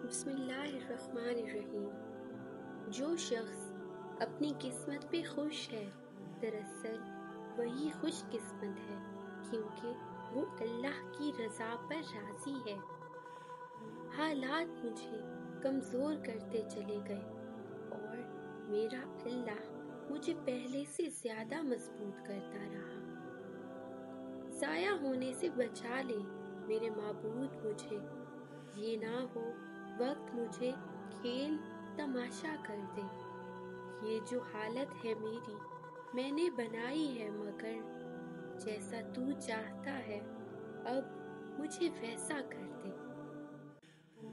بسم اللہ الرحمن الرحیم۔ جو شخص اپنی قسمت پہ خوش ہے دراصل وہی خوش قسمت ہے، کیونکہ وہ اللہ کی رضا پر راضی ہے۔ حالات مجھے کمزور کرتے چلے گئے اور میرا اللہ مجھے پہلے سے زیادہ مضبوط کرتا رہا۔ ضائع ہونے سے بچا لے میرے معبود مجھے، یہ نہ ہو وقت مجھے کھیل تماشا کر دے۔ یہ جو حالت ہے میری میں نے بنائی ہے، مگر جیسا تو چاہتا ہے اب مجھے ویسا کر دے۔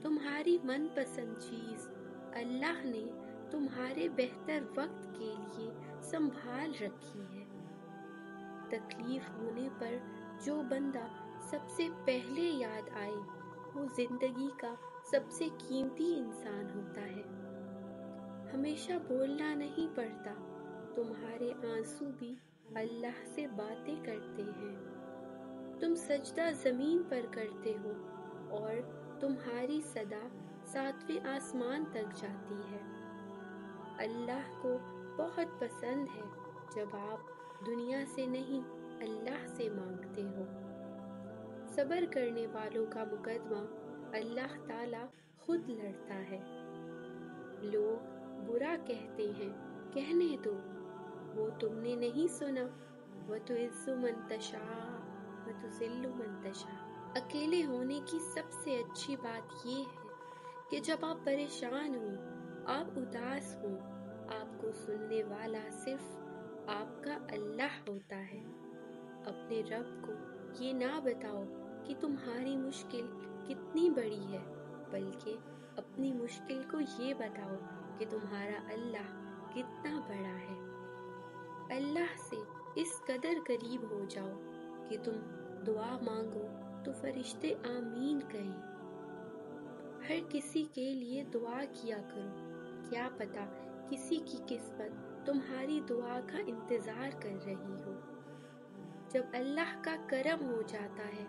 تمہاری من پسند چیز اللہ نے تمہارے بہتر وقت کے لیے سنبھال رکھی ہے۔ تکلیف ہونے پر جو بندہ سب سے پہلے یاد آئے وہ زندگی کا سب سے قیمتی انسان ہوتا ہے۔ ہمیشہ بولنا نہیں پڑتا، تمہارے آنسو بھی اللہ سے باتیں کرتے ہیں۔ تم سجدہ زمین پر کرتے ہو اور تمہاری صدا 7ویں آسمان تک جاتی ہے۔ اللہ کو بہت پسند ہے جب آپ دنیا سے نہیں اللہ سے مانگتے ہو۔ صبر کرنے والوں کا مقدمہ اللہ تعالیٰ خود لڑتا ہے۔ لوگ برا کہتے ہیں، کہنے دو، وہ تم نے نہیں سنا، وَتُعِزُّ مَن تَشَاءُ وَتُذِلُّ مَن تَشَاءُ۔ اکیلے ہونے کی سب سے اچھی بات یہ ہے کہ جب آپ پریشان ہوں، آپ اداس ہوں، آپ کو سننے والا صرف آپ کا اللہ ہوتا ہے۔ اپنے رب کو یہ نہ بتاؤ کہ تمہاری مشکل کتنی بڑی ہے، بلکہ اپنی مشکل کو یہ بتاؤ کہ تمہارا اللہ کتنا بڑا ہے۔ اللہ سے اس قدر قریب ہو جاؤ کہ تم دعا مانگو تو فرشتے آمین کہیں۔ ہر کسی کے لیے دعا کیا کرو، کیا پتہ کسی کی قسمت تمہاری دعا کا انتظار کر رہی ہو۔ جب اللہ کا کرم ہو جاتا ہے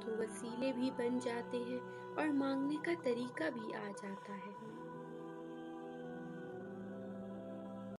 تو وسیلے بھی بن جاتے ہیں اور مانگنے کا طریقہ بھی آ جاتا ہے۔